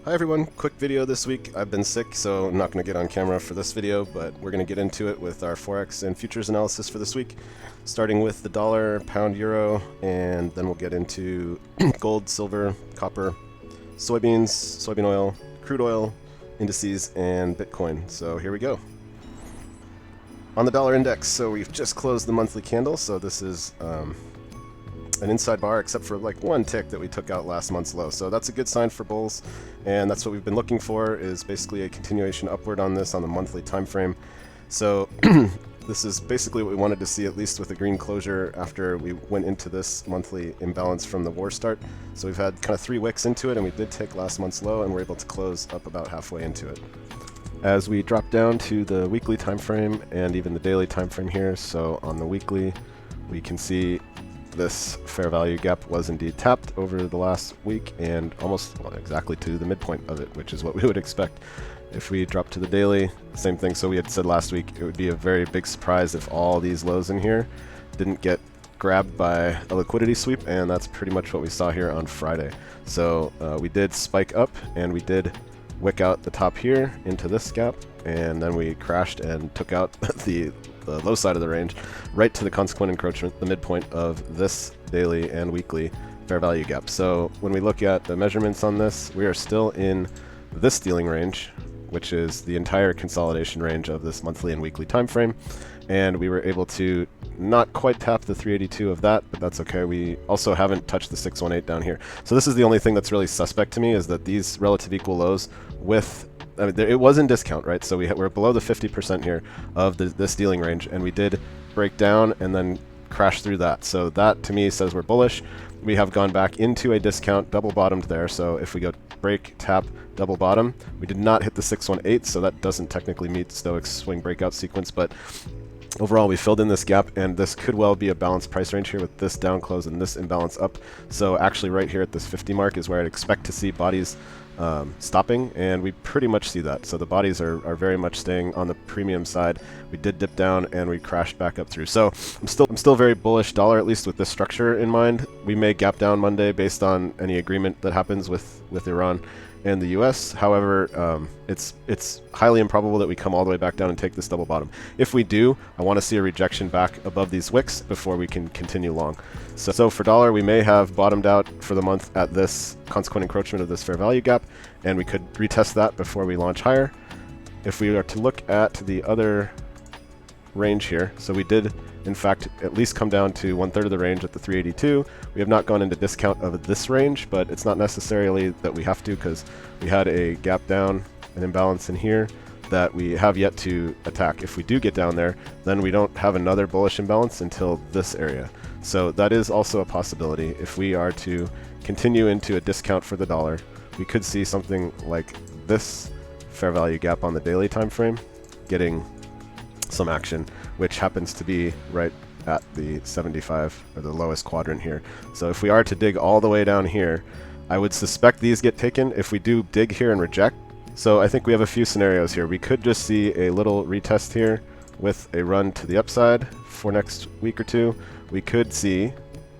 Hi everyone, quick video this week. I've been sick, so I'm not going to get on camera for this video, but we're going to get into it with our Forex and futures analysis for this week, starting with the dollar, pound, euro, and then we'll get into gold, silver, copper, soybeans, soybean oil, crude oil, indices, and Bitcoin. So here we go. On the dollar index, so we've just closed the monthly candle, so this is an inside bar except for like one tick that we took out last month's low. So that's a good sign for bulls, and that's what we've been looking for, is basically a continuation upward on this on the monthly time frame. So this is basically what we wanted to see, at least with a green closure after we went into this monthly imbalance from the war start. So we've had kind of 3 wicks into it, and we did take last month's low, and we're able to close up about halfway into it. As we drop down to the weekly time frame and even the daily time frame here, so on the weekly we can see this fair value gap was indeed tapped over the last week, and almost exactly to the midpoint of it, which is what we would expect. If we drop to the daily, same thing. So we had said last week it would be a very big surprise if all these lows in here didn't get grabbed by a liquidity sweep, and that's pretty much what we saw here on Friday. So we did spike up, and we did wick out the top here into this gap, and then we crashed and took out the low side of the range right to the consequent encroachment, the midpoint of this daily and weekly fair value gap. So when we look at the measurements on this, we are still in this stealing range, which is the entire consolidation range of this monthly and weekly time frame, and we were able to not quite tap the 382 of that, but that's okay. We also haven't touched the 618 down here. So this is the only thing that's really suspect to me, is that these relative equal lows with, I mean, it was in discount, right? So we're below the 50% here of the stealing range, and we did break down and then crash through that. So that to me says we're bullish. We have gone back into a discount, double bottomed there. So if we go break, tap, double bottom, we did not hit the 618, so that doesn't technically meet Stoic's swing breakout sequence, but overall we filled in this gap, and this could well be a balanced price range here with this down close and this imbalance up. So actually right here at this 50 mark is where I'd expect to see bodies stopping, and we pretty much see that. So the bodies are very much staying on the premium side. We did dip down and we crashed back up through. So I'm still very bullish dollar, at least with this structure in mind. We may gap down Monday based on any agreement that happens with Iran and the US. However, it's highly improbable that we come all the way back down and take this double bottom. If we do, I want to see a rejection back above these wicks before we can continue long. So for dollar, we may have bottomed out for the month at this consequent encroachment of this fair value gap, and we could retest that before we launch higher. If we are to look at the other range here, so we did in fact at least come down to 1/3 of the range at the 382. We have not gone into discount of this range, but it's not necessarily that we have to, because we had a gap down, an imbalance in here that we have yet to attack. If we do get down there, then we don't have another bullish imbalance until this area. So that is also a possibility. If we are to continue into a discount for the dollar, we could see something like this fair value gap on the daily time frame getting some action, which happens to be right at the 75, or the lowest quadrant here. So if we are to dig all the way down here, I would suspect these get taken. If we do dig here and reject, so I think we have a few scenarios here. We could just see a little retest here with a run to the upside for next week or two. We could see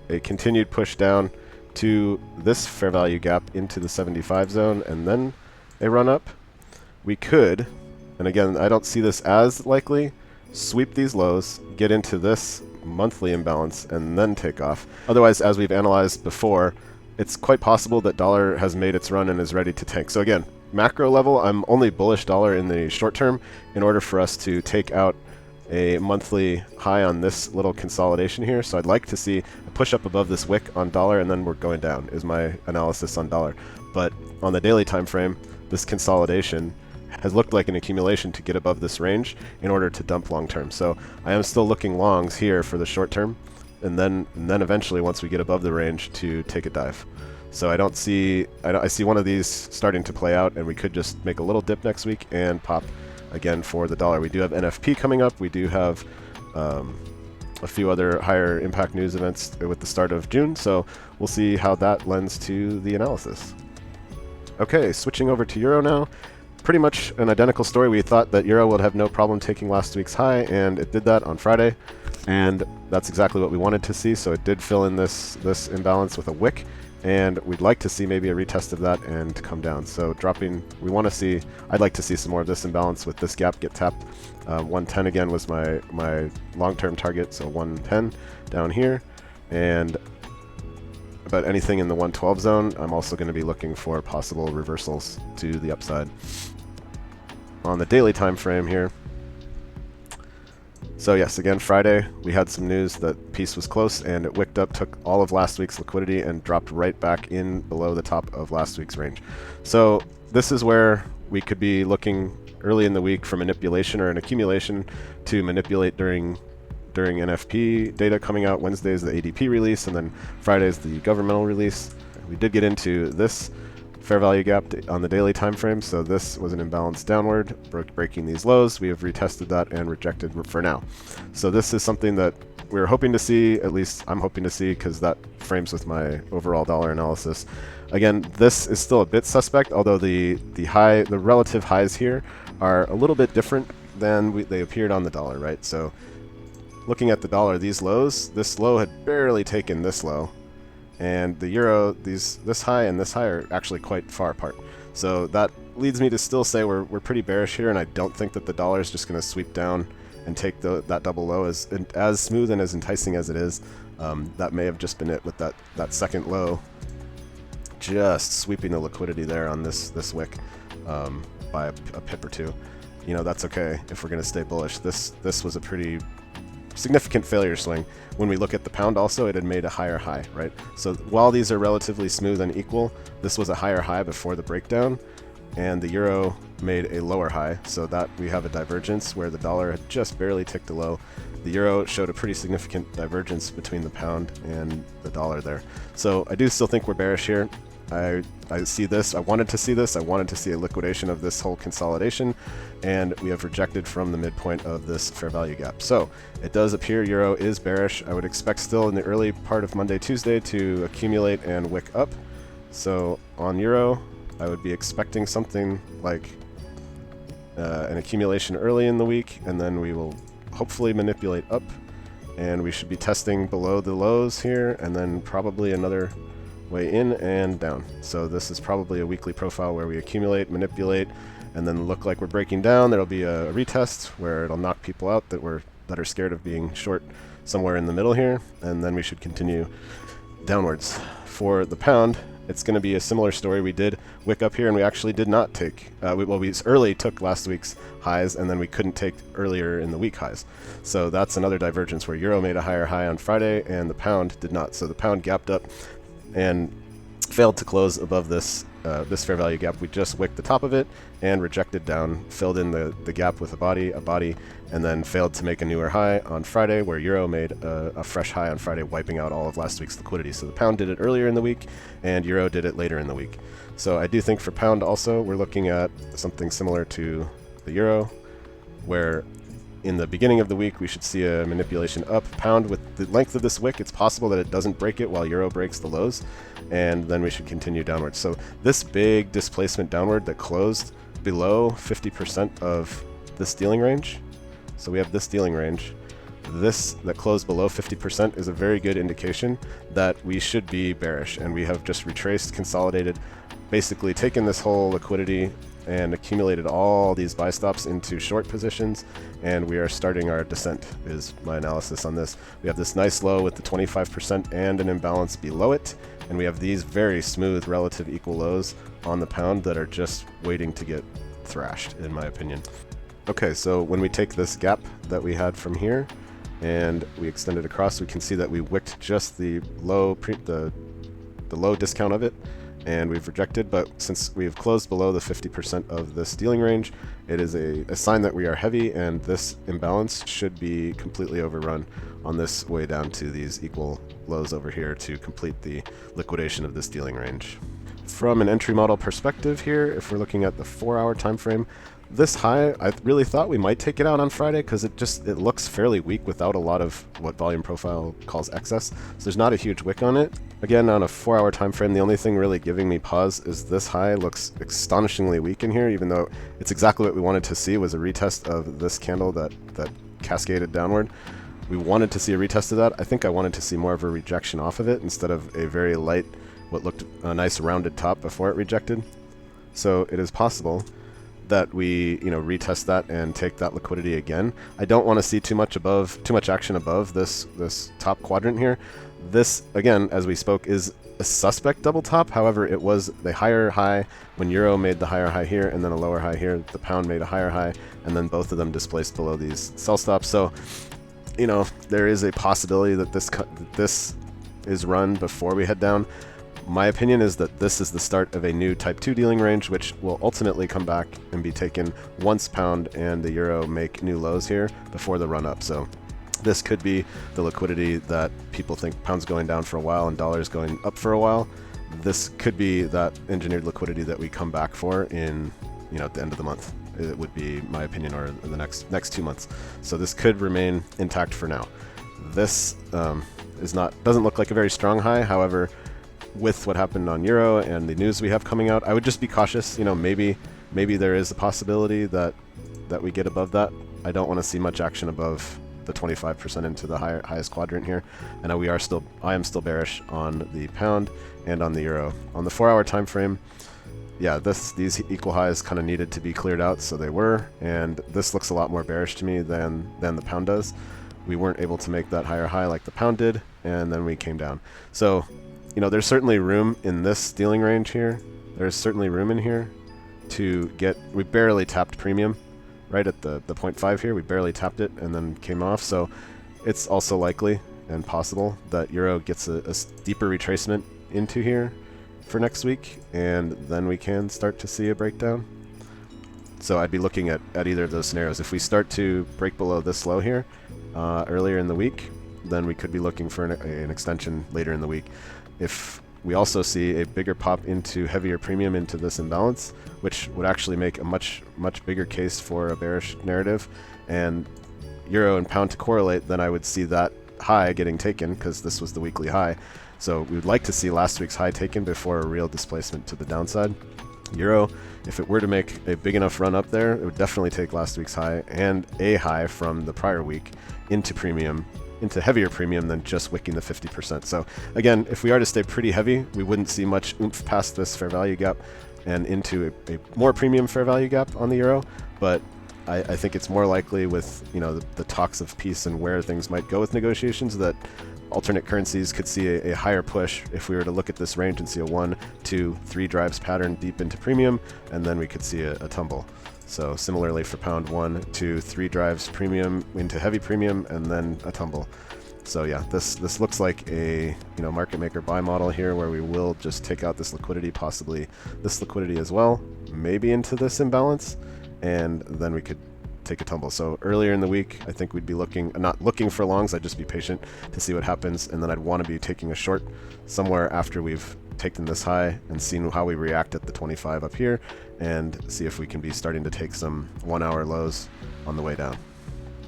a continued push down to this fair value gap into the 75 zone and then a run up. We could, and again, I don't see this as likely, sweep these lows, get into this monthly imbalance, and then take off. Otherwise, as we've analyzed before, it's quite possible that dollar has made its run and is ready to tank. So again, macro level, I'm only bullish dollar in the short term in order for us to take out a monthly high on this little consolidation here. So I'd like to see a push up above this wick on dollar, and then we're going down, is my analysis on dollar. But on the daily time frame, this consolidation has looked like an accumulation to get above this range in order to dump long term. So I am still looking longs here for the short term, and then eventually, once we get above the range, to take a dive. So I see one of these starting to play out, and we could just make a little dip next week and pop again for the dollar. We do have NFP coming up. We do have a few other higher impact news events with the start of June, so we'll see how that lends to the analysis. Okay, switching over to euro now. Pretty much an identical story. We thought that euro would have no problem taking last week's high, and it did that on Friday, and that's exactly what we wanted to see. So it did fill in this imbalance with a wick, and we'd like to see maybe a retest of that and come down. So dropping, we want to see, I'd like to see some more of this imbalance with this gap get tapped. 110 again was my long-term target, so 110 down here, and about anything in the 112 zone, I'm also going to be looking for possible reversals to the upside. On the daily time frame here, so yes, again, Friday, we had some news that peace was close, and it wicked up, took all of last week's liquidity, and dropped right back in below the top of last week's range. So this is where we could be looking early in the week for manipulation or an accumulation to manipulate during NFP data coming out. Wednesday is the ADP release, and then Friday is the governmental release. We did get into this fair value gap on the daily time frame, so this was an imbalance downward, breaking these lows. We have retested that and rejected for now. So this is something that we were hoping to see, at least I'm hoping to see, because that frames with my overall dollar analysis. Again, this is still a bit suspect, although the relative highs here are a little bit different than they appeared on the dollar, right? So looking at the dollar, these lows, this low had barely taken this low, and the euro, this high and this high are actually quite far apart. So that leads me to still say we're pretty bearish here, and I don't think that the dollar is just going to sweep down and take that double low as smooth and as enticing as it is. That may have just been it with that second low, just sweeping the liquidity there on this wick by a pip or two. You know, that's okay if we're going to stay bullish. This was a pretty significant failure swing. When we look at the pound also, it had made a higher high, right? So while these are relatively smooth and equal, this was a higher high before the breakdown, and the euro made a lower high, so that we have a divergence where the dollar had just barely ticked a low. The euro showed a pretty significant divergence between the pound and the dollar there. So I do still think we're bearish here. I see this. I wanted to see this. I wanted to see a liquidation of this whole consolidation, and we have rejected from the midpoint of this fair value gap. So it does appear euro is bearish. I would expect still in the early part of Monday, Tuesday to accumulate and wick up. So on euro, I would be expecting something like an accumulation early in the week, and then we will hopefully manipulate up, and we should be testing below the lows here, and then probably another way in and down. So this is probably a weekly profile where we accumulate, manipulate, and then look like we're breaking down. There'll be a retest where it'll knock people out that are scared of being short somewhere in the middle here, and then we should continue downwards. For the pound, it's going to be a similar story. We did wick up here, and we actually did not take, we early took last week's highs, and then we couldn't take earlier in the week highs. So that's another divergence where euro made a higher high on Friday, and the pound did not. So the pound gapped up and failed to close above this fair value gap. We just wicked the top of it and rejected down, filled in the gap with a body, and then failed to make a newer high on Friday, where euro made a fresh high on Friday, wiping out all of last week's liquidity. So the pound did it earlier in the week, and euro did it later in the week. So I do think for pound also, we're looking at something similar to the euro, where in the beginning of the week, we should see a manipulation up. Pound, with the length of this wick, it's possible that it doesn't break it while euro breaks the lows, and then we should continue downwards. So this big displacement downward that closed below 50% of this dealing range, so we have this dealing range, this that closed below 50% is a very good indication that we should be bearish, and we have just retraced, consolidated, basically taken this whole liquidity and accumulated all these buy stops into short positions, and we are starting our descent, is my analysis on this. We have this nice low with the 25% and an imbalance below it, and we have these very smooth relative equal lows on the pound that are just waiting to get thrashed, in my opinion. Okay, so when we take this gap that we had from here and we extend it across, we can see that we wicked just the low low discount of it, and we've rejected, but since we've closed below the 50% of this dealing range, it is a sign that we are heavy, and this imbalance should be completely overrun on this way down to these equal lows over here to complete the liquidation of this dealing range. From an entry model perspective here, if we're looking at the 4-hour time frame, this high, I really thought we might take it out on Friday because it looks fairly weak without a lot of what volume profile calls excess. So there's not a huge wick on it. Again, on a 4-hour time frame, the only thing really giving me pause is this high looks astonishingly weak in here, even though it's exactly what we wanted to see, was a retest of this candle that cascaded downward. We wanted to see a retest of that. I think I wanted to see more of a rejection off of it instead of a very light what looked a nice rounded top before it rejected. So it is possible that we, retest that and take that liquidity again. I don't want to see too much action above this top quadrant here. This, again, as we spoke, is a suspect double top. However, it was the higher high when euro made the higher high here and then a lower high here. The pound made a higher high, and then both of them displaced below these sell stops. So, there is a possibility that this is run before we head down. My opinion is that this is the start of a new type 2 dealing range, which will ultimately come back and be taken once pound and the euro make new lows here before the run up. So this could be the liquidity that people think pound's going down for a while and dollar's going up for a while. This could be that engineered liquidity that we come back for in, at the end of the month. It would be my opinion, or in the next 2 months. So this could remain intact for now. This doesn't look like a very strong high. However, with what happened on euro and the news we have coming out, I would just be cautious. Maybe there is a possibility that we get above that. I don't want to see much action above the 25% into the highest quadrant here, and I am still bearish on the pound and on the euro. On the 4-hour time frame, yeah, these equal highs kind of needed to be cleared out, so they were, and this looks a lot more bearish to me than the pound does. We weren't able to make that higher high like the pound did, and then we came down. So, there's certainly room in this dealing range here. There's certainly room in here to get. We barely tapped premium right at the 0.5 here. We barely tapped it and then came off. So it's also likely and possible that euro gets a deeper retracement into here for next week, and then we can start to see a breakdown. So I'd be looking at either of those scenarios. If we start to break below this low here earlier in the week, then we could be looking for an extension later in the week. If we also see a bigger pop into heavier premium into this imbalance, which would actually make a much bigger case for a bearish narrative, and euro and pound to correlate, then I would see that high getting taken, because this was the weekly high. So we would like to see last week's high taken before a real displacement to the downside. Euro, if it were to make a big enough run up there, it would definitely take last week's high and a high from the prior week into premium, into heavier premium than just wicking the 50%. So again, if we are to stay pretty heavy, we wouldn't see much oomph past this fair value gap and into a more premium fair value gap on the euro. But I think it's more likely with the talks of peace and where things might go with negotiations that alternate currencies could see a higher push if we were to look at this range and see a 1, 2, 3 drives pattern deep into premium, and then we could see a tumble. So similarly for pound, 1, 2, 3 drives premium into heavy premium, and then a tumble. So yeah, this looks like a market maker buy model here, where we will just take out this liquidity, possibly this liquidity as well, maybe into this imbalance, and then we could take a tumble. So earlier in the week, I think we'd be not looking for longs. I'd just be patient to see what happens, and then I'd want to be taking a short somewhere after we've taken this high and seen how we react at the 25 up here, and see if we can be starting to take some 1-hour lows on the way down.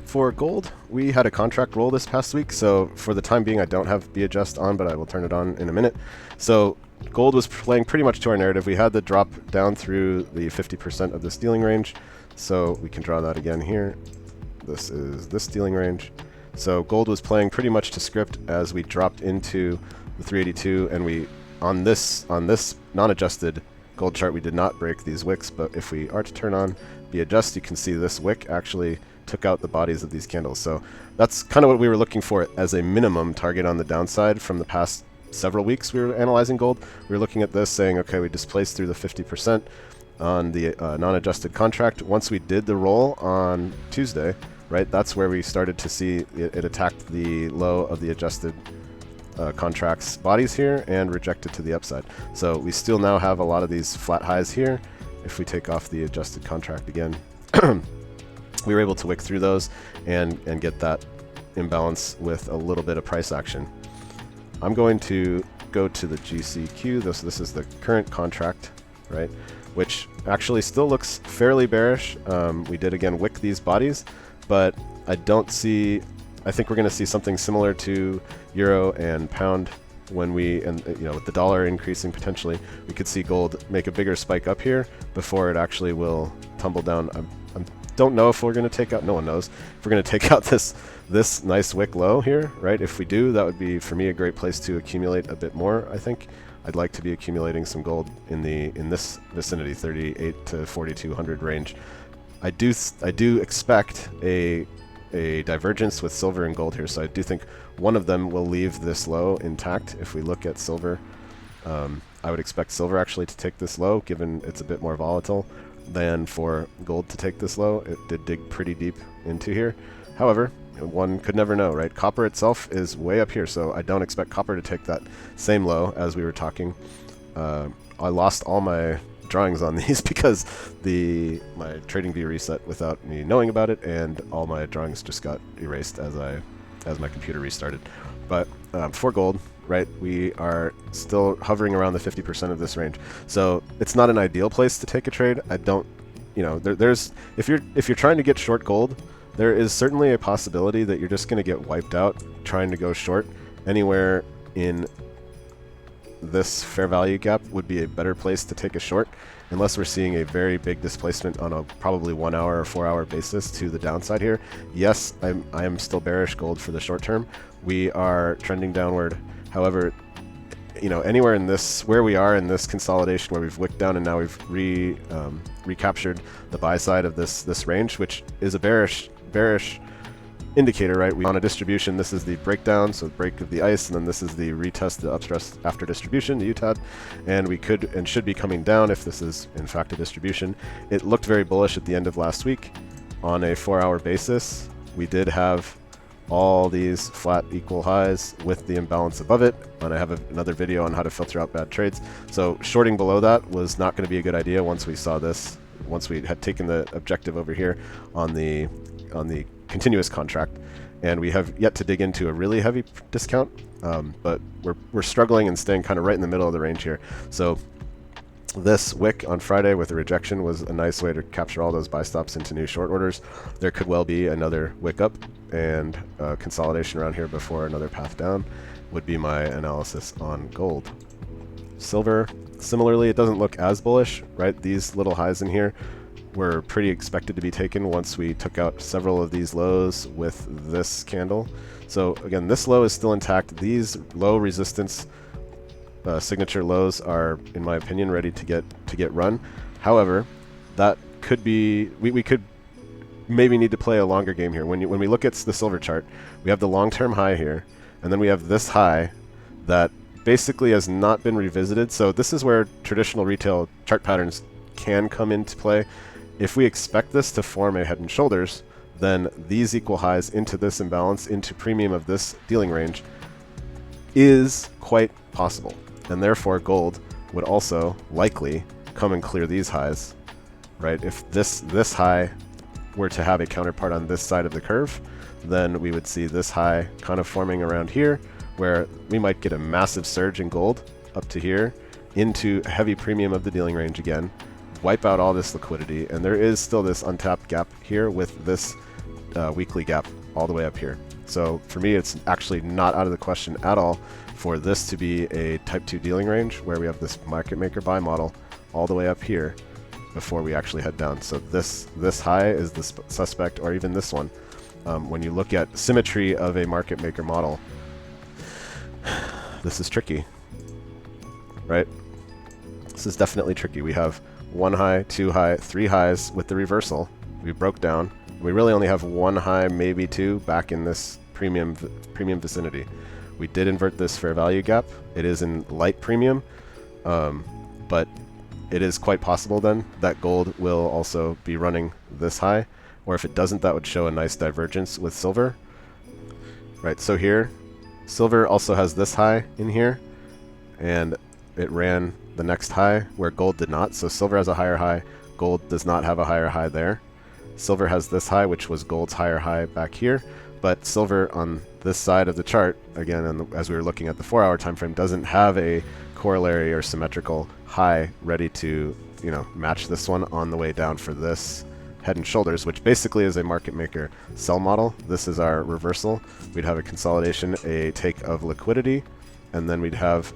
For gold, we had a contract roll this past week, so for the time being I don't have BTCUSD on, but I will turn it on in a minute. So gold was playing pretty much to our narrative. We had the drop down through the 50% of the stealing range, so we can draw that again here. This is this stealing range. So gold was playing pretty much to script as we dropped into the 382, and we on this non-adjusted gold chart we did not break these wicks, but if we are to turn on BTCUSD, you can see this wick actually took out the bodies of these candles. So that's kind of what we were looking for as a minimum target on the downside. From the past several weeks we were analyzing gold, we were looking at this saying, okay, we displaced through the 50% on the non-adjusted contract. Once we did the roll on Tuesday, right, that's where we started to see it attacked the low of the adjusted contracts bodies here and rejected to the upside. So we still now have a lot of these flat highs here. If we take off the adjusted contract again, we were able to wick through those and get that imbalance with a little bit of price action. I'm going to go to the GCQ. This is the current contract, right, which actually still looks fairly bearish. We did again wick these bodies, but I think we're going to see something similar to euro and pound when with the dollar increasing potentially, we could see gold make a bigger spike up here before it actually will tumble down. I don't know if we're going to take out, no one knows, if we're going to take out this nice wick low here, right? If we do, that would be, for me, a great place to accumulate a bit more, I think. I'd like to be accumulating some gold in this vicinity, 38 to 4200 range. I do expect a divergence with silver and gold here, so I do think one of them will leave this low intact. If we look at silver, I would expect silver actually to take this low, given it's a bit more volatile than for gold to take this low. It did dig pretty deep into here. However, one could never know, right? Copper itself is way up here, so I don't expect copper to take that same low as we were talking. I lost all my drawings on these because my trading view reset without me knowing about it, and all my drawings just got erased as my computer restarted. But for gold, right, we are still hovering around the 50% of this range, so it's not an ideal place to take a trade. I don't, there's if you're trying to get short gold, there is certainly a possibility that you're just going to get wiped out trying to go short. Anywhere in this fair value gap would be a better place to take a short, unless we're seeing a very big displacement on a probably 1 hour or 4 hour basis to the downside here. Yes, I am still bearish gold for the short term. We are trending downward. However, anywhere in this, where we are in this consolidation, where we've wicked down and now we've recaptured the buy side of this range, which is a bearish indicator, right? We on a distribution, this is the breakdown, so break of the ice, and then this is the retest, the upstress after distribution, the UTAD, and we could and should be coming down if this is in fact a distribution. It looked very bullish at the end of last week on a 4 hour basis. We did have all these flat equal highs with the imbalance above it, and I have another video on how to filter out bad trades. So shorting below that was not going to be a good idea once we saw this, once we had taken the objective over here on the continuous contract, and we have yet to dig into a really heavy discount, but we're struggling and staying kind of right in the middle of the range here. So this wick on Friday with a rejection was a nice way to capture all those buy stops into new short orders. There could well be another wick up and consolidation around here before another path down would be my analysis on gold. Silver, similarly, it doesn't look as bullish, right? These little highs in here were pretty expected to be taken once we took out several of these lows with this candle. So again, this low is still intact. These low resistance signature lows are, in my opinion, ready to get run. However, that could be, we could maybe need to play a longer game here. When we look at the silver chart, we have the long-term high here, and then we have this high that basically has not been revisited. So this is where traditional retail chart patterns can come into play. If we expect this to form a head and shoulders, then these equal highs into this imbalance, into premium of this dealing range, is quite possible. And therefore gold would also likely come and clear these highs, right? If this high were to have a counterpart on this side of the curve, then we would see this high kind of forming around here, where we might get a massive surge in gold up to here into a heavy premium of the dealing range again, wipe out all this liquidity, and there is still this untapped gap here with this weekly gap all the way up here. So for me, it's actually not out of the question at all for this to be a type 2 dealing range where we have this market maker buy model all the way up here before we actually head down. So this high is the suspect, or even this one. When you look at symmetry of a market maker model, this is tricky, right? This is definitely tricky. We have 1 high, 2 high, 3 highs with the reversal. We broke down. We really only have 1 high, maybe 2 back in this premium vicinity. We did invert this fair value gap. It is in light premium, but it is quite possible then that gold will also be running this high, or if it doesn't, that would show a nice divergence with silver. Right, so here, silver also has this high in here, and it ran the next high where gold did not. So silver has a higher high, gold does not have a higher high there. Silver has this high, which was gold's higher high back here, but silver on this side of the chart, again, and as we were looking at the 4 hour time frame, doesn't have a corollary or symmetrical high ready to, match this one on the way down for this head and shoulders, which basically is a market maker sell model. This is our reversal. We'd have a consolidation, a take of liquidity, and then we'd have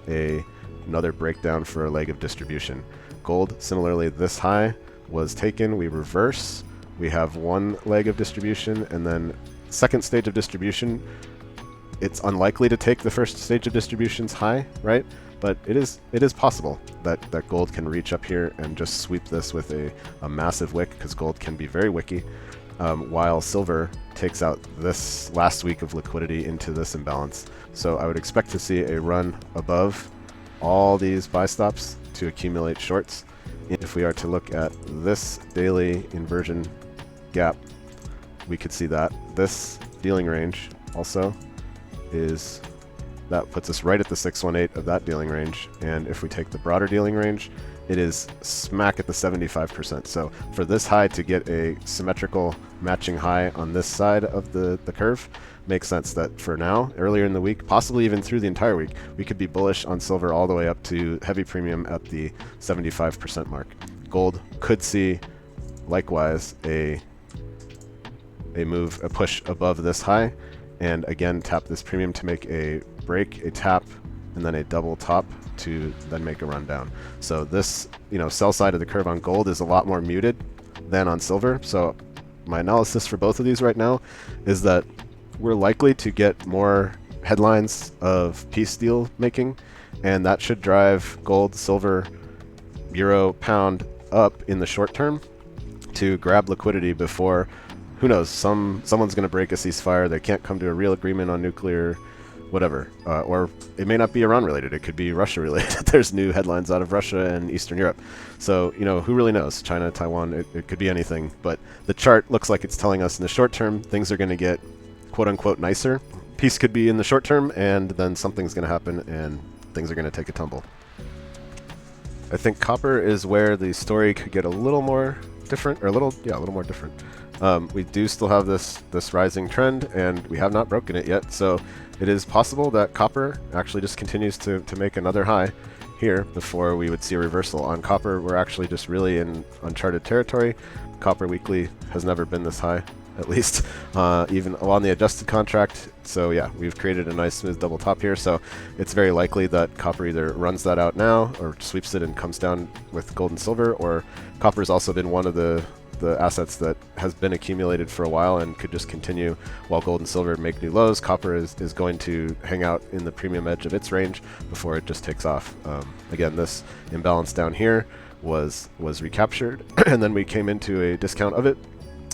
another breakdown for a leg of distribution. Gold, similarly, this high was taken. We reverse. We have 1 leg of distribution, and then second stage of distribution. It's unlikely to take the first stage of distribution's high, right? but it is possible that gold can reach up here and just sweep this with a massive wick, because gold can be very wicky, while silver takes out this last week of liquidity into this imbalance. So I would expect to see a run above all these buy stops to accumulate shorts. If we are to look at this daily inversion gap, we could see that this dealing range also is, that puts us right at the 618 of that dealing range. And if we take the broader dealing range, it is smack at the 75%. So for this high to get a symmetrical matching high on this side of the curve, makes sense that for now, earlier in the week, possibly even through the entire week, we could be bullish on silver all the way up to heavy premium at the 75% mark. Gold could see likewise a push above this high, and again tap this premium to make a break, a tap, and then a double top to then make a run down. So this, sell side of the curve on gold is a lot more muted than on silver. So my analysis for both of these right now is that we're likely to get more headlines of peace deal making, and that should drive gold, silver, euro, pound up in the short term to grab liquidity before, who knows, someone's going to break a ceasefire. They can't come to a real agreement on nuclear, whatever. Or it may not be Iran related. It could be Russia related. There's new headlines out of Russia and Eastern Europe. So, who really knows? China, Taiwan, it could be anything. But the chart looks like it's telling us in the short term, things are going to get quote unquote nicer. Peace could be in the short term, and then something's going to happen and things are going to take a tumble. I think copper is where the story could get a little more different, or a little more different. We do still have this rising trend, and we have not broken it yet. So it is possible that copper actually just continues to make another high here before we would see a reversal. On copper, we're actually just really in uncharted territory. Copper weekly has never been this high, at least, even on the adjusted contract. So yeah, we've created a nice smooth double top here. So it's very likely that copper either runs that out now or sweeps it and comes down with gold and silver, or copper has also been one of the assets that has been accumulated for a while and could just continue while gold and silver make new lows. Copper is going to hang out in the premium edge of its range before it just takes off. Again, this imbalance down here was recaptured, and then we came into a discount of it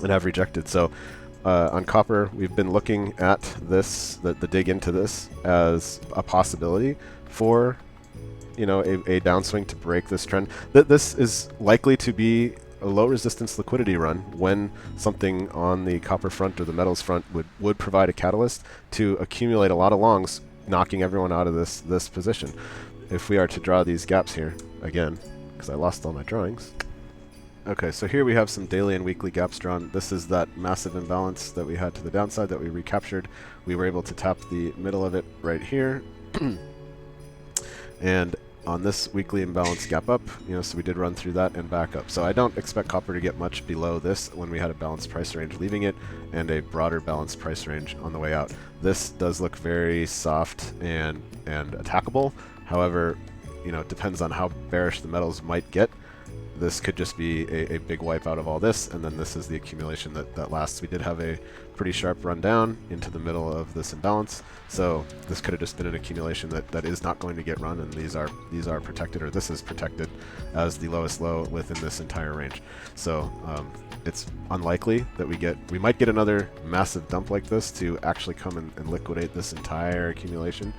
and have rejected. So on copper, we've been looking at this, the dig into this, as a possibility for a downswing to break this trend. This is likely to be a low resistance liquidity run when something on the copper front or the metals front would provide a catalyst to accumulate a lot of longs, knocking everyone out of this position. If we are to draw these gaps here again, because I lost all my drawings. Okay, so here we have some daily and weekly gaps drawn. This is that massive imbalance that we had to the downside that we recaptured. We were able to tap the middle of it right here. And on this weekly imbalance gap up, so we did run through that and back up. So I don't expect copper to get much below this when we had a balanced price range leaving it and a broader balanced price range on the way out. This does look very soft and attackable. However, it depends on how bearish the metals might get. This could just be a big wipe out of all this, and then this is the accumulation that lasts. We did have a pretty sharp run down into the middle of this imbalance, so this could have just been an accumulation that is not going to get run, and these are protected, or this is protected as the lowest low within this entire range. So it's unlikely that we might get another massive dump like this to actually come and liquidate this entire accumulation,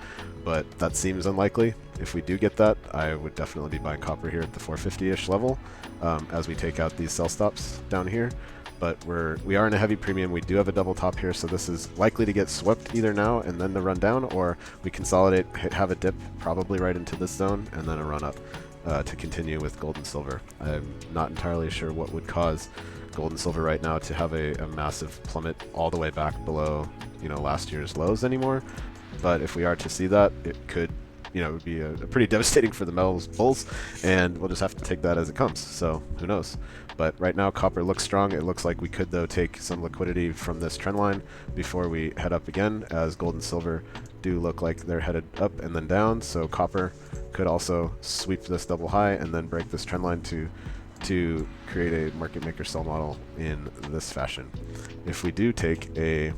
but that seems unlikely. If we do get that, I would definitely be buying copper here at the 450-ish level as we take out these sell stops down here. But we are in a heavy premium. We do have a double top here, so this is likely to get swept either now and then to run down, or we consolidate, have a dip probably right into this zone, and then a run up to continue with gold and silver. I'm not entirely sure what would cause gold and silver right now to have a massive plummet all the way back below last year's lows anymore. But if we are to see that, it could it would be a pretty devastating for the metals bulls, and we'll just have to take that as it comes. So who knows? But right now, copper looks strong. It looks like we could, though, take some liquidity from this trend line before we head up again, as gold and silver do look like they're headed up and then down. So copper could also sweep this double high and then break this trend line to create a market maker sell model in this fashion. If we do take a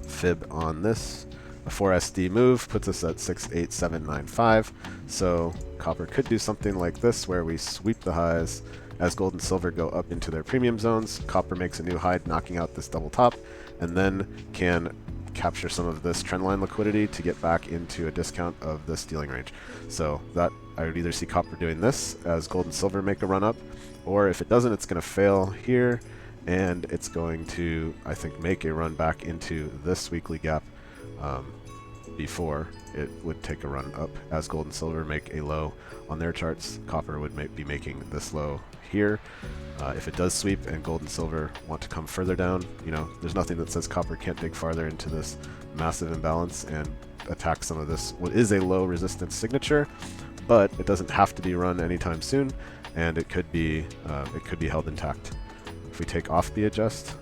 fib on this, A 4SD move puts us at 68795. So copper could do something like this where we sweep the highs as gold and silver go up into their premium zones. Copper makes a new high, knocking out this double top, and then can capture some of this trendline liquidity to get back into a discount of this dealing range. So that I would either see copper doing this as gold and silver make a run up, or if it doesn't, it's going to fail here, and it's going to, I think, make a run back into this weekly gap before it would take a run up. As gold and silver make a low on their charts, copper would be making this low here. If it does sweep and gold and silver want to come further down, you know, there's nothing that says copper can't dig farther into this massive imbalance and attack some of this, what is a low resistance signature, but it doesn't have to be run anytime soon, and it could be held intact. If we take off the adjust,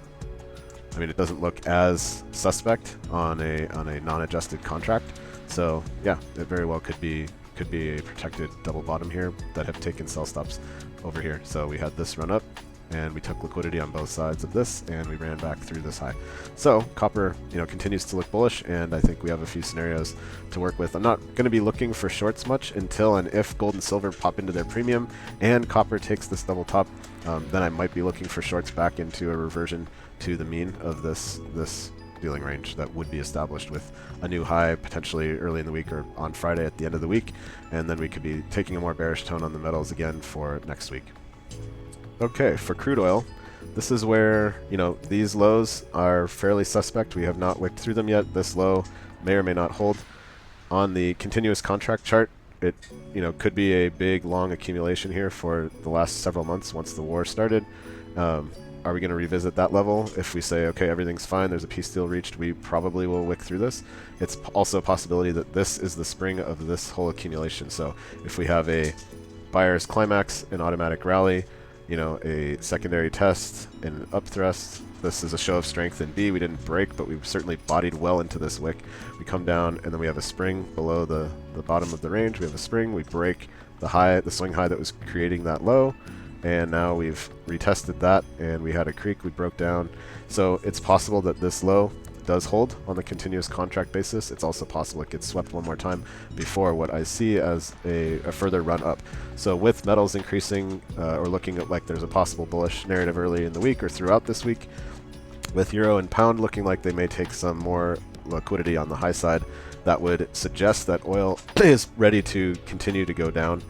I mean, it doesn't look as suspect on a non-adjusted contract. So yeah, it very well could be a protected double bottom here that have taken sell stops over here. So we had this run up, and we took liquidity on both sides of this, and we ran back through this high. So copper, you know, continues to look bullish, and I think we have a few scenarios to work with. I'm not going to be looking for shorts much until and if gold and silver pop into their premium and copper takes this double top. Then I might be looking for shorts back into a reversion to the mean of this dealing range that would be established with a new high potentially early in the week or on Friday at the end of the week, and then we could be taking a more bearish tone on the metals again for next week. Okay, for crude oil, this is where, you know, these lows are fairly suspect. We have not wicked through them yet. This low may or may not hold. On the continuous contract chart, it, you know, could be a big long accumulation here for the last several months once the war started. Are we going to revisit that level? If we say, okay, everything's fine, there's a peace deal reached, we probably will wick through this. It's also a possibility that this is the spring of this whole accumulation. So if we have a buyer's climax, an automatic rally, you know, a secondary test, an up thrust, this is a show of strength in B. We didn't break, but we certainly bodied well into this wick. We come down, and then we have a spring below the bottom of the range. We have a spring, we break the high, the swing high that was creating that low, and now we've retested that, and we had a creek, we broke down. So it's possible that this low does hold on the continuous contract basis. It's also possible it gets swept one more time before what I see as a further run up. So with metals increasing, or looking at like there's a possible bullish narrative early in the week or throughout this week, with euro and pound looking like they may take some more liquidity on the high side, that would suggest that oil is ready to continue to go down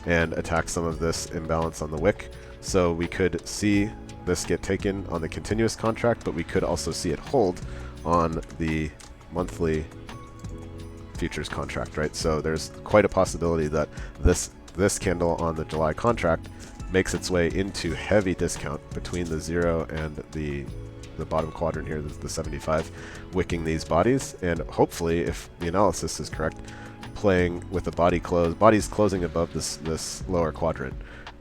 and attack some of this imbalance on the wick. So we could see this get taken on the continuous contract, but we could also see it hold on the monthly futures contract, right? So there's quite a possibility that this candle on the July contract makes its way into heavy discount between the 0 and the bottom quadrant here, the 75, wicking these bodies, and hopefully, if the analysis is correct, playing with the bodies closing above this lower quadrant.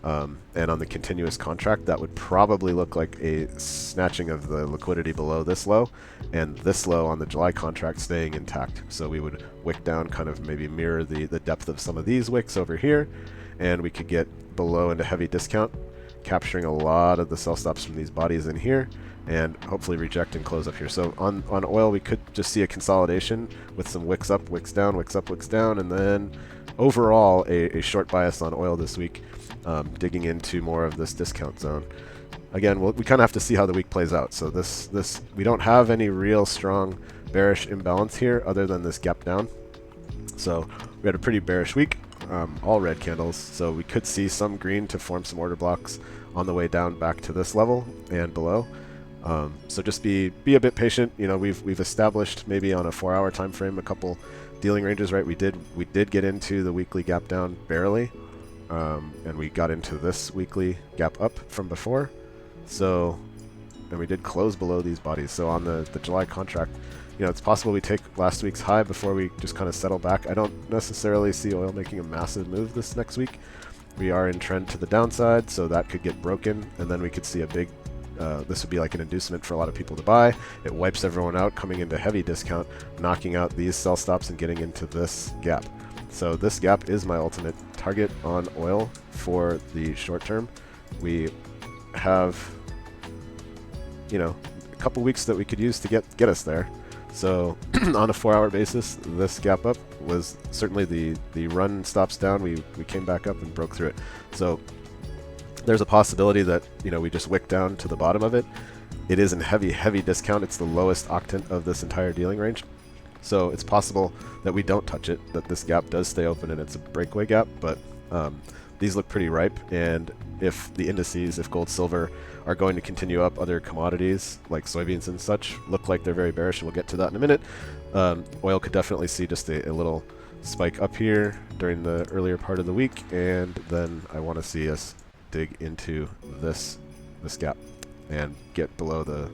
And on the continuous contract, that would probably look like a snatching of the liquidity below this low, and this low on the July contract staying intact. So we would wick down, kind of maybe mirror the depth of some of these wicks over here, and we could get below into heavy discount, capturing a lot of the sell stops from these bodies in here, and hopefully reject and close up here. So on oil, we could just see a consolidation with some wicks up, wicks down, wicks up, wicks down, and then overall a short bias on oil this week, digging into more of this discount zone. Again, we kind of have to see how the week plays out. So this we don't have any real strong bearish imbalance here other than this gap down. So we had a pretty bearish week, all red candles. So we could see some green to form some order blocks on the way down back to this level and below. So just be a bit patient. You know, we've established maybe on a 4-hour time frame a couple dealing ranges, right? We did get into the weekly gap down barely, and we got into this weekly gap up from before. So, and we did close below these bodies. So on the July contract, you know, it's possible we take last week's high before we just kind of settle back. I don't necessarily see oil making a massive move this next week. We are in trend to the downside, so that could get broken, and then we could see a big this would be like an inducement for a lot of people to buy. It wipes everyone out, coming into heavy discount, knocking out these sell stops and getting into this gap. So this gap is my ultimate target on oil for the short term. We have, you know, a couple weeks that we could use to get us there. So on a 4-hour basis, this gap up was certainly the run stops down. We came back up and broke through it. So there's a possibility that, you know, we just wick down to the bottom of it. It is in heavy discount. It's the lowest octant of this entire dealing range. So it's possible that we don't touch it, that this gap does stay open and it's a breakaway gap, but these look pretty ripe. And if the indices, if gold, silver are going to continue up, other commodities like soybeans and such look like they're very bearish, and we'll get to that in a minute. Oil could definitely see just a little spike up here during the earlier part of the week, and then I want to see us dig into this gap and get below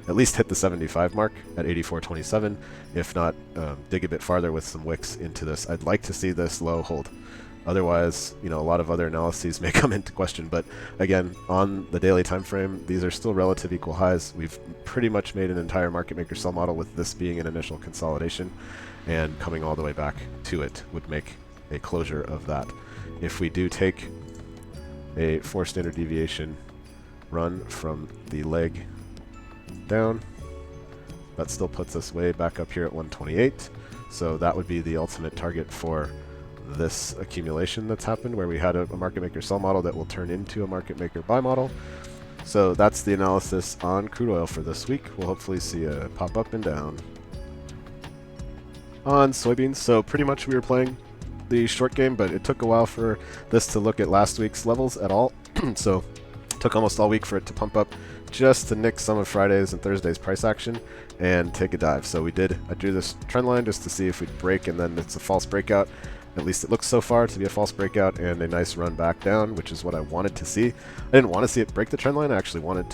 at least hit the 75 mark at 84.27. If not, dig a bit farther with some wicks into this. I'd like to see this low hold. Otherwise, you know, a lot of other analyses may come into question. But again, on the daily time frame, these are still relative equal highs. We've pretty much made an entire market maker sell model with this being an initial consolidation, and coming all the way back to it would make a closure of that. If we do take a 4 standard deviation run from the leg down, that still puts us way back up here at 128. So that would be the ultimate target for this accumulation that's happened, where we had a market maker sell model that will turn into a market maker buy model. So that's the analysis on crude oil for this week. We'll hopefully see a pop up and down on soybeans. So pretty much we were playing the short game, but it took a while for this to look at last week's levels at all. So it took almost all week for it to pump up just to nick some of Friday's and Thursday's price action and take a dive. So I drew this trend line just to see if we'd break, and then it's a false breakout. At least it looks so far to be a false breakout and a nice run back down, which is what I wanted to see. I didn't want to see it break the trend line. I actually wanted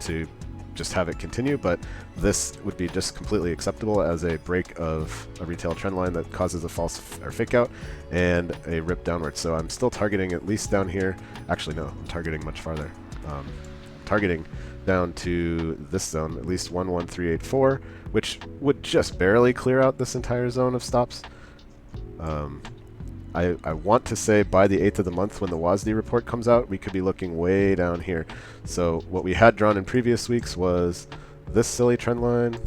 to just have it continue, but this would be just completely acceptable as a break of a retail trend line that causes a false or fake out and a rip downward. So I'm still targeting at least down here. Actually, no, I'm targeting much farther. Targeting down to this zone, at least 11384, which would just barely clear out this entire zone of stops. I want to say by the 8th of the month, when the WASD report comes out, we could be looking way down here. So what we had drawn in previous weeks was this silly trend line,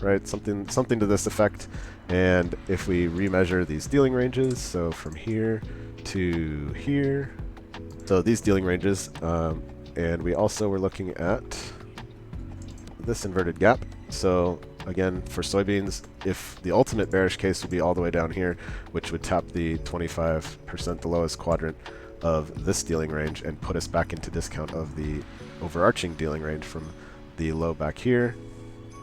right? Something to this effect. And if we remeasure these dealing ranges, so from here to here, so these dealing ranges, and we also were looking at this inverted gap. So again, for soybeans, if the ultimate bearish case would be all the way down here, which would tap the 25%, the lowest quadrant of this dealing range, and put us back into discount of the overarching dealing range from the low back here,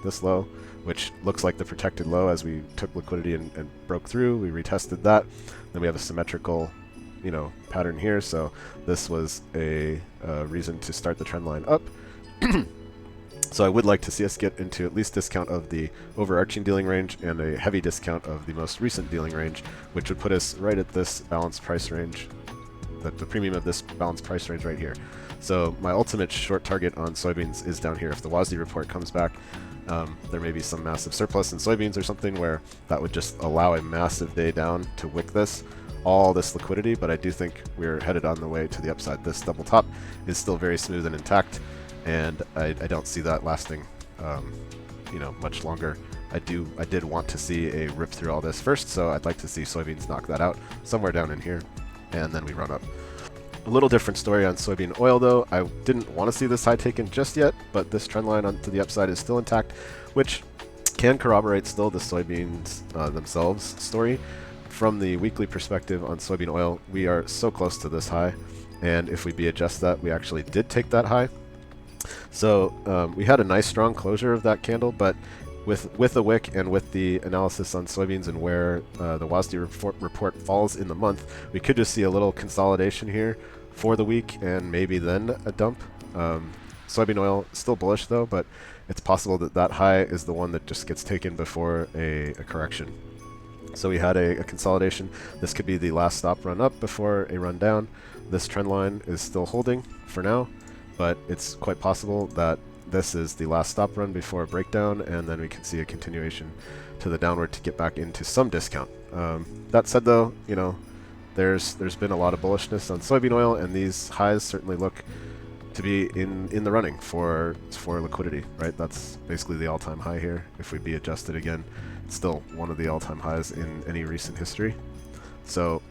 this low, which looks like the protected low as we took liquidity and broke through. We retested that. Then we have a symmetrical, you know, pattern here. So this was a reason to start the trend line up. So I would like to see us get into at least discount of the overarching dealing range and a heavy discount of the most recent dealing range, which would put us right at this balanced price range, the premium of this balanced price range right here. So my ultimate short target on soybeans is down here. If the WASD report comes back, there may be some massive surplus in soybeans or something where that would just allow a massive day down to wick all this liquidity, but I do think we're headed on the way to the upside. This double top is still very smooth and intact, and I don't see that lasting, you know, much longer. I did want to see a rip through all this first, so I'd like to see soybeans knock that out somewhere down in here, and then we run up. A little different story on soybean oil, though. I didn't want to see this high taken just yet, but this trend line to the upside is still intact, which can corroborate still the soybeans themselves story. From the weekly perspective on soybean oil, we are so close to this high, and if we adjust that, we actually did take that high. So we had a nice strong closure of that candle, but with a wick and with the analysis on soybeans and where the WASD report falls in the month, we could just see a little consolidation here for the week and maybe then a dump. Soybean oil still bullish though, but it's possible that that high is the one that just gets taken before a correction. So we had a consolidation. This could be the last stop run up before a run down. This trend line is still holding for now, but it's quite possible that this is the last stop run before a breakdown, and then we can see a continuation to the downward to get back into some discount. That said though, you know, there's been a lot of bullishness on soybean oil, and these highs certainly look to be in the running for liquidity, right? That's basically the all-time high here. If we be adjusted again, it's still one of the all-time highs in any recent history. So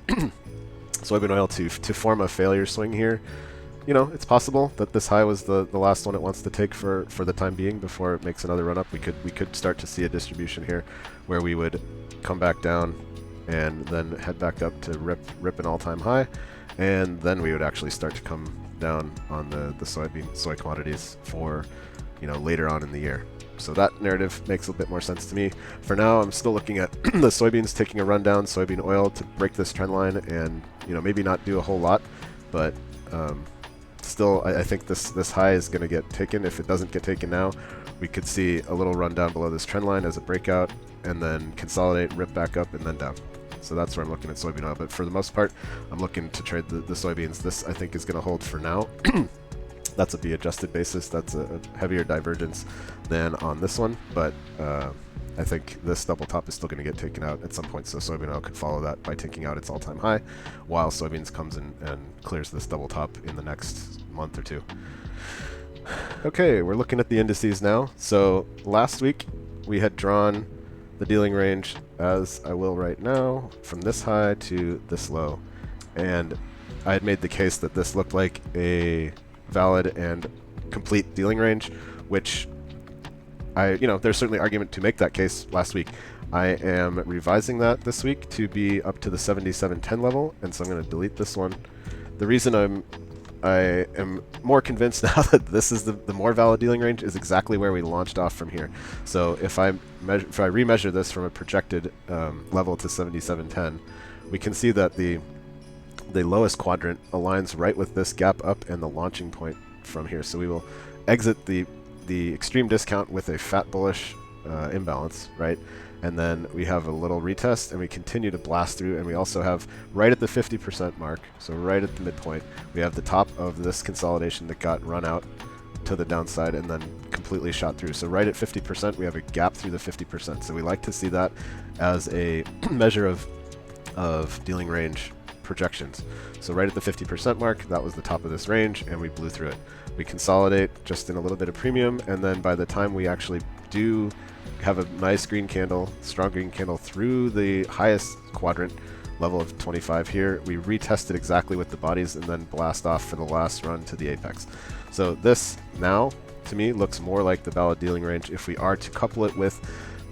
soybean oil to form a failure swing here, you know, it's possible that this high was the last one it wants to take for the time being before it makes another run up. We could start to see a distribution here where we would come back down and then head back up to rip an all-time high, and then we would actually start to come down on the soy commodities for, you know, later on in the year. So that narrative makes a bit more sense to me. For now, I'm still looking at the soybeans taking a run down, soybean oil to break this trend line and, you know, maybe not do a whole lot, but still, I think this high is going to get taken. If it doesn't get taken now, we could see a little run down below this trend line as a breakout, and then consolidate, rip back up, and then down. So that's where I'm looking at soybean oil. But for the most part, I'm looking to trade the soybeans. This, I think, is going to hold for now. That's a B adjusted basis. That's a heavier divergence than on this one. But I think this double top is still going to get taken out at some point. So soybean oil could follow that by taking out its all-time high, while soybeans comes in and clears this double top in the next month or two. Okay, we're looking at the indices now. So last week we had drawn the dealing range, as I will right now, from this high to this low, and I had made the case that this looked like a valid and complete dealing range, which you know, there's certainly argument to make that case last week. I am revising that this week to be up to the 77.10 level, and so I'm going to delete this one. The reason I am more convinced now that this is the more valid dealing range is exactly where we launched off from here. So if I remeasure this from a projected level to 77.10, we can see that the lowest quadrant aligns right with this gap up and the launching point from here. So we will exit the extreme discount with a fat bullish imbalance, right? And then we have a little retest, and we continue to blast through, and we also have right at the 50% mark, so right at the midpoint, we have the top of this consolidation that got run out to the downside and then completely shot through. So right at 50%, we have a gap through the 50%. So we like to see that as a measure of dealing range projections. So right at the 50% mark, that was the top of this range, and we blew through it. We consolidate just in a little bit of premium, and then by the time we actually do have a nice green candle, strong green candle through the highest quadrant level of 25 here, we retest it exactly with the bodies and then blast off for the last run to the apex. So this now, to me, looks more like the valid dealing range if we are to couple it with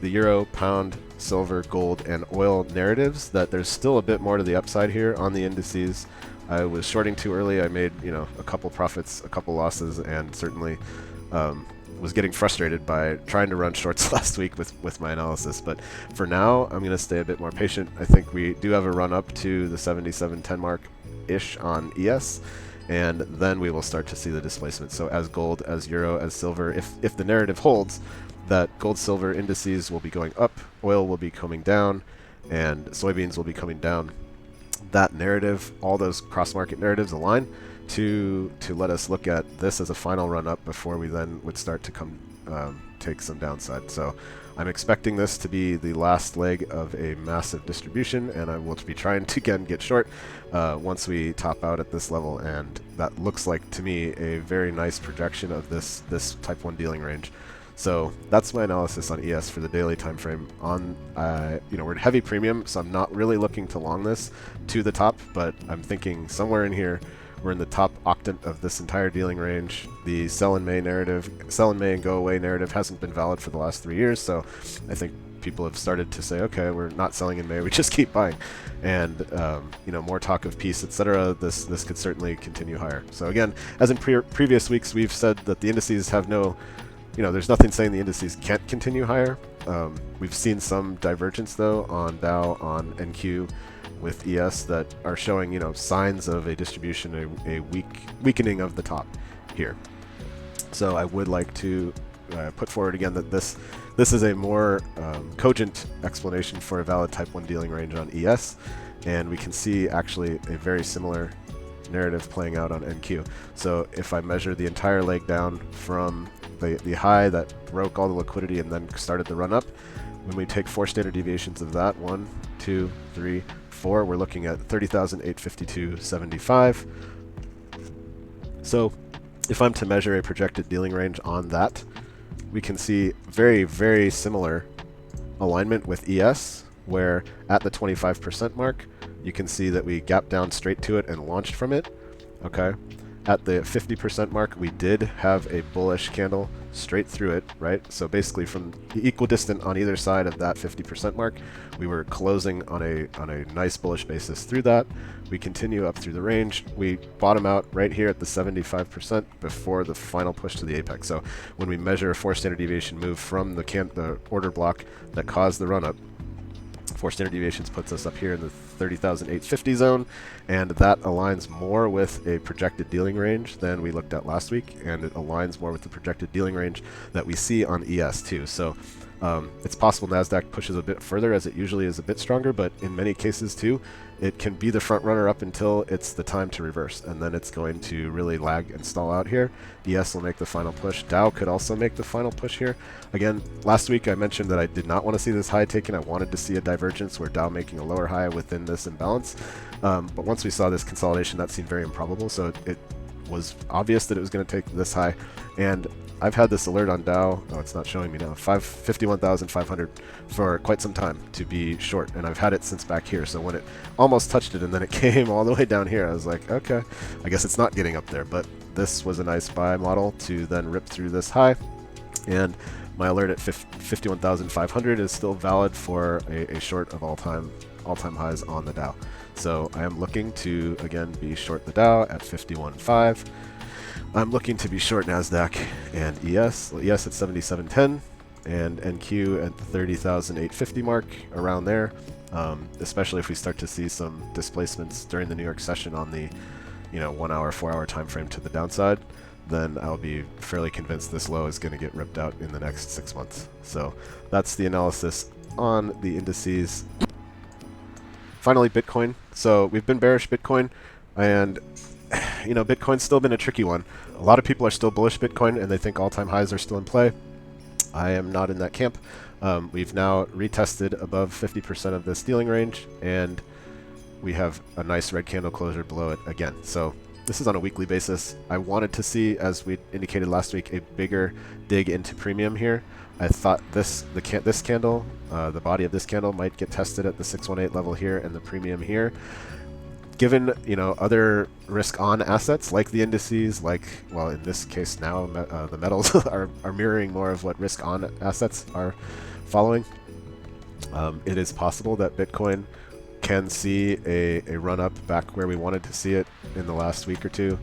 the euro, pound, silver, gold, and oil narratives, that there's still a bit more to the upside here on the indices. I was shorting too early. I made, you know, a couple profits, a couple losses, and certainly was getting frustrated by trying to run shorts last week with my analysis. But for now, I'm going to stay a bit more patient. I think we do have a run up to the 77.10 mark-ish on ES, and then we will start to see the displacement. So as gold, as euro, as silver, if the narrative holds, that gold, silver indices will be going up, oil will be coming down, and soybeans will be coming down. That narrative, all those cross-market narratives align to let us look at this as a final run-up before we then would start to come take some downside. So I'm expecting this to be the last leg of a massive distribution, and I will be trying to again get short once we top out at this level, and that looks like to me a very nice projection of this type 1 dealing range. So that's my analysis on ES for the daily time frame. On you know, we're at heavy premium, so I'm not really looking to long this to the top, but I'm thinking somewhere in here we're in the top octant of this entire dealing range. The sell in May narrative, sell in May and go away narrative hasn't been valid for the last 3 years, so I think people have started to say, okay, we're not selling in May, we just keep buying. And you know, more talk of peace, etc. This could certainly continue higher. So again, as in previous weeks, we've said that the indices have no, you know, there's nothing saying the indices can't continue higher. We've seen some divergence though on Dow, on NQ with ES that are showing, you know, signs of a distribution, a weakening of the top here. So I would like to put forward again that this is a more cogent explanation for a valid type 1 dealing range on ES, and we can see actually a very similar narrative playing out on NQ. So if I measure the entire leg down from the high that broke all the liquidity and then started the run up, when we take 4 standard deviations of that, 1, 2, 3, 4, we're looking at 30,852.75. So if I'm to measure a projected dealing range on that, we can see very, very similar alignment with ES, where at the 25% mark, you can see that we gapped down straight to it and launched from it. Okay. At the 50% mark, we did have a bullish candle straight through it, right? So basically from equidistant on either side of that 50% mark, we were closing on a nice bullish basis through that. We continue up through the range. We bottom out right here at the 75% before the final push to the apex. So when we measure a 4 standard deviation move from the order block that caused the run up, 4 standard deviations puts us up here in the 30,850 zone, and that aligns more with a projected dealing range than we looked at last week, and it aligns more with the projected dealing range that we see on ES too. So it's possible NASDAQ pushes a bit further, as it usually is a bit stronger, but in many cases too, it can be the front runner up until it's the time to reverse, and then it's going to really lag and stall out here. ES will make the final push. Dow could also make the final push here. Again, last week I mentioned that I did not want to see this high taken. I wanted to see a divergence where Dow making a lower high within this imbalance. But once we saw this consolidation, that seemed very improbable, so it was obvious that it was going to take this high. And I've had this alert on Dow, oh, it's not showing me now, 51,500 for quite some time to be short, and I've had it since back here. So when it almost touched it and then it came all the way down here, I was like, okay, I guess it's not getting up there. But this was a nice buy model to then rip through this high, and my alert at 51,500 is still valid for a short of all-time highs on the Dow. So I am looking to, again, be short the Dow at 51.5. I'm looking to be short NASDAQ and ES. Well, ES at 77.10 and NQ at the 30,850 mark, around there. Especially if we start to see some displacements during the New York session on the 1 hour, 4 hour time frame to the downside, then I'll be fairly convinced this low is going to get ripped out in the next 6 months. So that's the analysis on the indices. Finally, Bitcoin. So we've been bearish Bitcoin, and Bitcoin's still been a tricky one. A lot of people are still bullish Bitcoin, and they think all-time highs are still in play. I am not in that camp. We've now retested above 50% of this dealing range, and we have a nice red candle closure below it again. So this is on a weekly basis. I wanted to see, as we indicated last week, a bigger dig into premium here. I thought this candle, the body of this candle, might get tested at the 618 level here and the premium here. Given other risk-on assets like the indices, well, in this case now the metals are mirroring more of what risk-on assets are following. It is possible that Bitcoin can see a run-up back where we wanted to see it in the last week or two.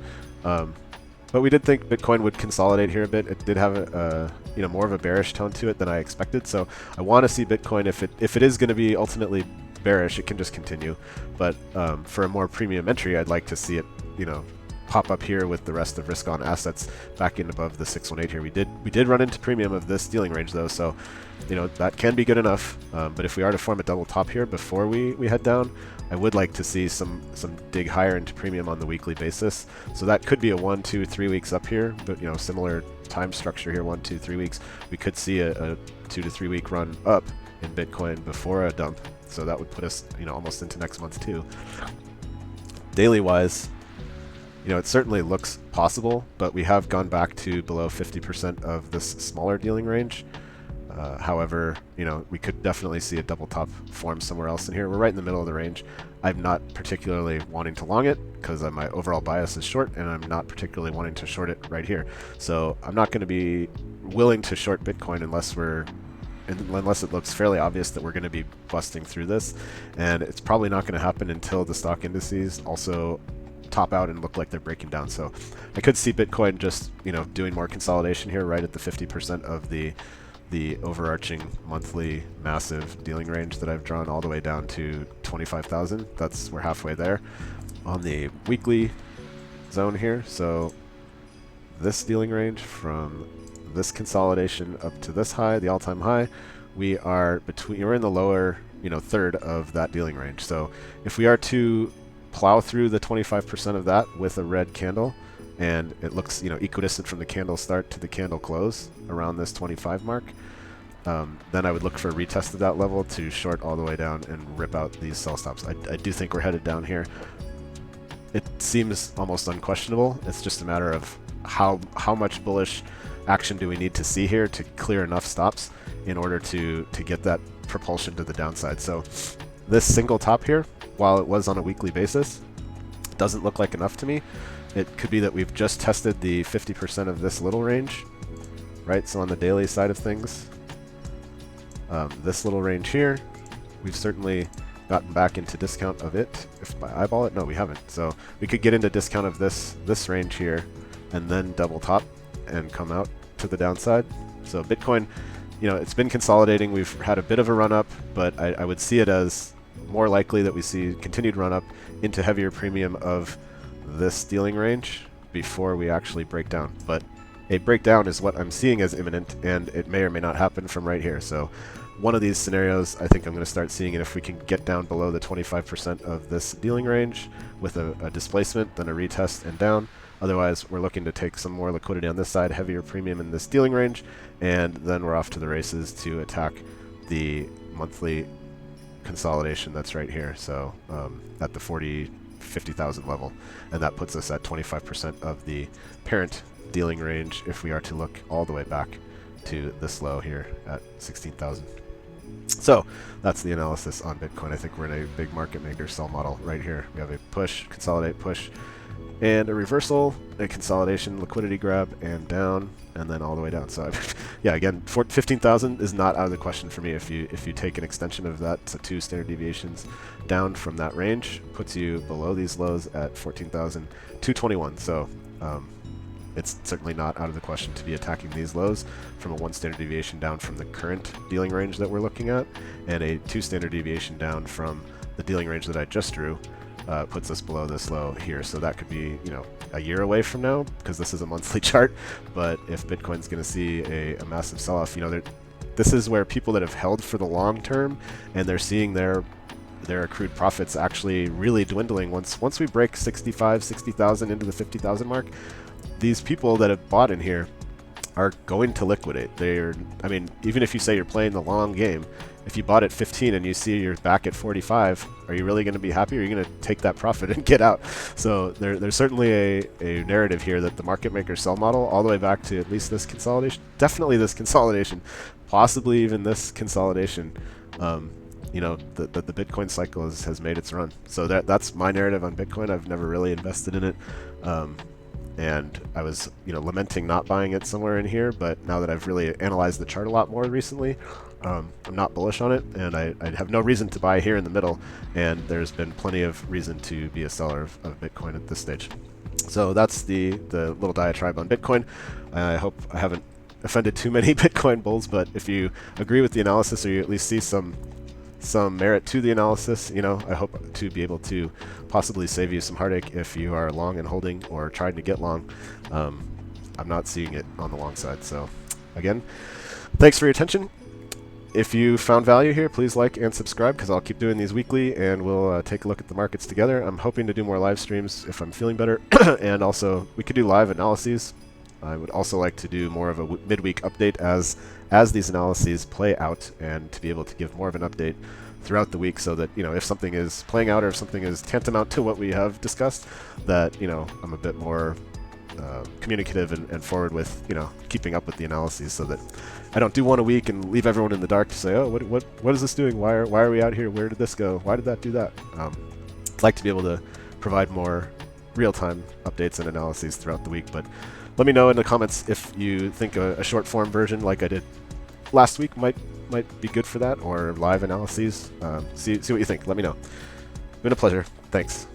But we did think Bitcoin would consolidate here a bit. It did have a more of a bearish tone to it than I expected. So I want to see Bitcoin, if it is going to be ultimately bearish, it can just continue. But for a more premium entry, I'd like to see it, pop up here with the rest of risk-on assets back in above the 618 here. We did run into premium of this dealing range though, so that can be good enough. But if we are to form a double top here before we head down, I would like to see some dig higher into premium on the weekly basis. So that could be a 1, 2, 3 weeks up here, but similar time structure here, 1, 2, 3 weeks. We could see a 2 to 3 week run up in Bitcoin before a dump. So that would put us, almost into next month too. Daily wise, it certainly looks possible, but we have gone back to below 50% of this smaller dealing range. However, we could definitely see a double top form somewhere else in here. We're right in the middle of the range. I'm not particularly wanting to long it because my overall bias is short, and I'm not particularly wanting to short it right here. So I'm not going to be willing to short Bitcoin unless it looks fairly obvious that we're going to be busting through this. And it's probably not going to happen until the stock indices also top out and look like they're breaking down. So I could see Bitcoin just, doing more consolidation here right at the 50% of the overarching monthly massive dealing range that I've drawn all the way down to 25,000. We're halfway there on the weekly zone here. So this dealing range from this consolidation up to this high, the all-time high, we're in the lower third of that dealing range. So if we are to plow through the 25% of that with a red candle, and it looks equidistant from the candle start to the candle close around this 25 mark, then I would look for a retest of that level to short all the way down and rip out these sell stops. I do think we're headed down here. it seems almost unquestionable. It's just a matter of how much bullish action do we need to see here to clear enough stops in order to get that propulsion to the downside. So this single top here, while it was on a weekly basis, doesn't look like enough to me. It could be that we've just tested the 50% of this little range, right? So on the daily side of things, this little range here, we've certainly gotten back into discount of it. If I eyeball it, no, we haven't. So we could get into discount of this range here and then double top and come out to the downside. So Bitcoin, you know, it's been consolidating. We've had a bit of a run up, but I would see it as more likely that we see continued run up into heavier premium of this stealing range before we actually break down. But a breakdown is what I'm seeing as imminent, and it may or may not happen from right here. So one of these scenarios I think I'm going to start seeing, and if we can get down below the 25% of this dealing range with a displacement, then a retest and down. Otherwise, we're looking to take some more liquidity on this side, heavier premium in this dealing range, and then we're off to the races to attack the monthly consolidation that's right here. So at the 50,000 level, and that puts us at 25% of the parent dealing range if we are to look all the way back to this low here at 16,000. So that's the analysis on Bitcoin. I think we're in a big market maker sell model right here. We have a push, consolidate, push, and a reversal, a consolidation, liquidity grab, and down, and then all the way down. So yeah, again, 15,000 is not out of the question for me. If you take an extension of that to 2 standard deviations down from that range, puts you below these lows at 14,221. So it's certainly not out of the question to be attacking these lows from a 1 standard deviation down from the current dealing range that we're looking at, and a 2 standard deviation down from the dealing range that I just drew. Puts us below this low here. So that could be, you know, a year away from now, because this is a monthly chart. But if Bitcoin's going to see a massive sell-off, you know, this is where people that have held for the long term and they're seeing their accrued profits actually really dwindling. Once we break 60,000 into the 50,000 mark, these people that have bought in here are going to liquidate. I mean, even if you say you're playing the long game, if you bought at 15 and you see you're back at 45, are you really going to be happy, or are you going to take that profit and get out? So there's certainly a narrative here that the market maker sell model, all the way back to at least this consolidation, definitely this consolidation, possibly even this consolidation, you know, the Bitcoin cycle has made its run. So that's my narrative on Bitcoin. I've never really invested in it. And I was, you know, lamenting not buying it somewhere in here, but now that I've really analyzed the chart a lot more recently, I'm not bullish on it, and I have no reason to buy here in the middle, and there's been plenty of reason to be a seller of Bitcoin at this stage. So that's the little diatribe on Bitcoin. I hope I haven't offended too many Bitcoin bulls, but if you agree with the analysis, or you at least see some merit to the analysis, you know, I hope to be able to possibly save you some heartache if you are long and holding or trying to get long. I'm not seeing it on the long side. So again, thanks for your attention. If you found value here, please like and subscribe, because I'll keep doing these weekly, and we'll take a look at the markets together. I'm hoping to do more live streams if I'm feeling better, and also we could do live analyses. I would also like to do more of a midweek update as these analyses play out, and to be able to give more of an update throughout the week, so that, you know, if something is playing out or if something is tantamount to what we have discussed, that, you know, I'm a bit more communicative and forward with, you know, keeping up with the analyses, so that I don't do one a week and leave everyone in the dark to say, oh, what is this doing? Why are we out here? Where did this go? Why did that do that? I'd like to be able to provide more real-time updates and analyses throughout the week, but let me know in the comments if you think a short form version like I did last week might be good for that, or live analyses. See what you think. Let me know. It's been a pleasure. Thanks.